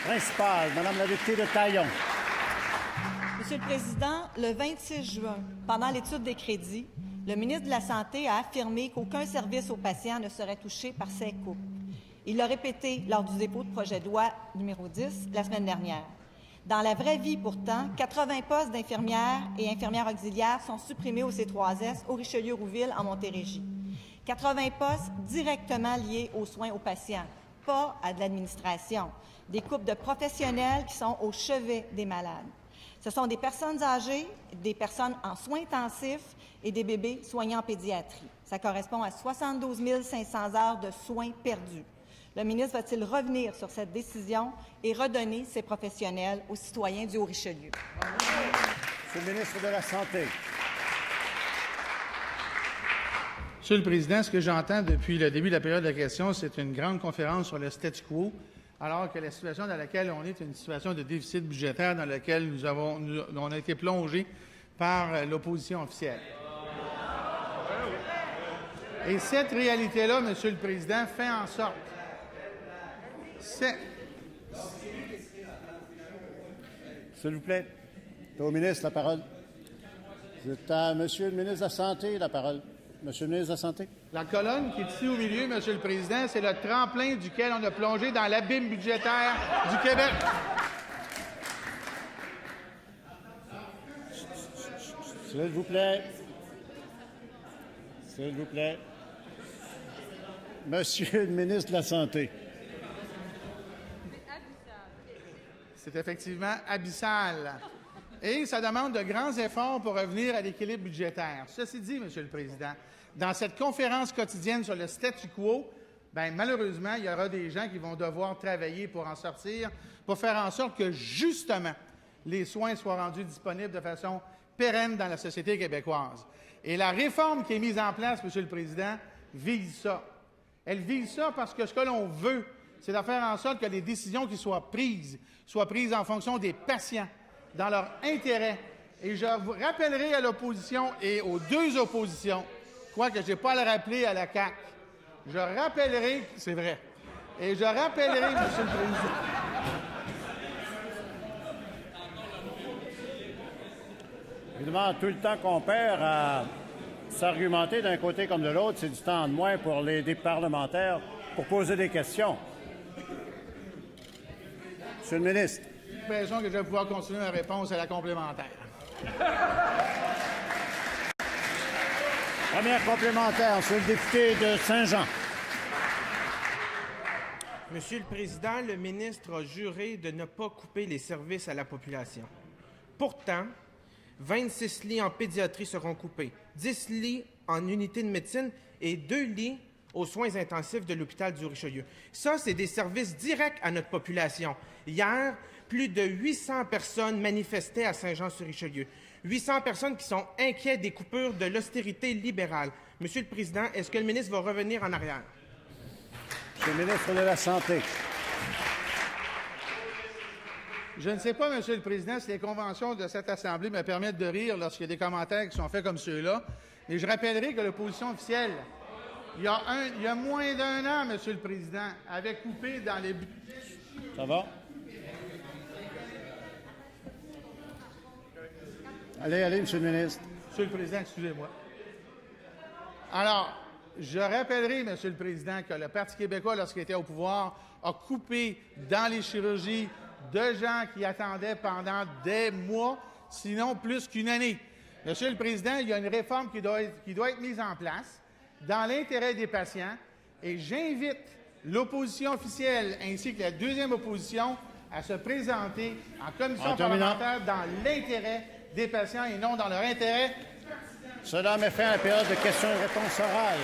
Principal, Madame la députée de Taillon. Monsieur le Président, le 26 juin, pendant l'étude des crédits, le ministre de la Santé a affirmé qu'aucun service aux patients ne serait touché par ces coupes. Il l'a répété lors du dépôt de projet de loi numéro 10 la semaine dernière. Dans la vraie vie, pourtant, 80 postes d'infirmières et infirmières auxiliaires sont supprimés au C3S, au Richelieu-Rouville, en Montérégie. 80 postes directement liés aux soins aux patients, pas à de l'administration. Des coupes de professionnels qui sont au chevet des malades. Ce sont des personnes âgées, des personnes en soins intensifs et des bébés soignés en pédiatrie. Ça correspond à 72 500 heures de soins perdus. Le ministre va-t-il revenir sur cette décision et redonner ces professionnels aux citoyens du Haut-Richelieu? Monsieur le ministre de la Santé. Monsieur le Président, ce que j'entends depuis le début de la période de la question, c'est une grande conférence sur le statu quo, alors que la situation dans laquelle on est une situation de déficit budgétaire dans laquelle on a été plongé par l'opposition officielle. Et cette réalité-là, Monsieur le Président, fait en sorte... S'il vous plaît. C'est au ministre la parole. C'est à Monsieur le ministre de la Santé la parole. Monsieur le ministre de la Santé. La colonne qui est ici au milieu, Monsieur le Président, c'est le tremplin duquel on a plongé dans l'abîme budgétaire du Québec. S'il vous plaît. S'il vous plaît. Monsieur le ministre de la Santé. C'est effectivement abyssal. Et ça demande de grands efforts pour revenir à l'équilibre budgétaire. Ceci dit, Monsieur le Président, dans cette conférence quotidienne sur le statu quo, malheureusement, il y aura des gens qui vont devoir travailler pour en sortir, pour faire en sorte que, justement, les soins soient rendus disponibles de façon pérenne dans la société québécoise. Et la réforme qui est mise en place, Monsieur le Président, vise ça. Elle vise ça parce que ce que l'on veut, c'est de faire en sorte que les décisions qui soient prises en fonction des patients, dans leur intérêt. Et je vous rappellerai à l'opposition et aux deux oppositions, quoique je n'ai pas à le rappeler à la CAQ, je rappellerai, c'est vrai, et je rappellerai, Monsieur le Président. Évidemment, tout le temps qu'on perd à s'argumenter d'un côté comme de l'autre, c'est du temps de moins pour les parlementaires pour poser des questions. Monsieur le ministre. J'ai l'impression que je vais pouvoir continuer ma réponse à la complémentaire. Première complémentaire, Monsieur le député de Saint-Jean. Monsieur le Président, le ministre a juré de ne pas couper les services à la population. Pourtant, 26 lits en pédiatrie seront coupés, 10 lits en unité de médecine et 2 lits aux soins intensifs de l'hôpital du Richelieu. Ça, c'est des services directs à notre population. Hier, plus de 800 personnes manifestaient à Saint-Jean-sur-Richelieu. 800 personnes qui sont inquiètes des coupures de l'austérité libérale. Monsieur le Président, est-ce que le ministre va revenir en arrière? Monsieur le ministre de la Santé. Je ne sais pas, Monsieur le Président, si les conventions de cette Assemblée me permettent de rire lorsqu'il y a des commentaires qui sont faits comme ceux-là, mais je rappellerai que l'opposition officielle, il y a moins d'un an, Monsieur le Président, avait coupé dans les... Ça va? Allez, Monsieur le ministre. Monsieur le Président, excusez-moi. Alors, je rappellerai, Monsieur le Président, que le Parti québécois, lorsqu'il était au pouvoir, a coupé dans les chirurgies de gens qui attendaient pendant des mois, sinon plus qu'une année. Monsieur le Président, il y a une réforme qui doit être mise en place dans l'intérêt des patients et j'invite l'opposition officielle ainsi que la deuxième opposition à se présenter en commission parlementaire dans l'intérêt des patients et non dans leur intérêt. Cela met fin à la période de questions et réponses orales.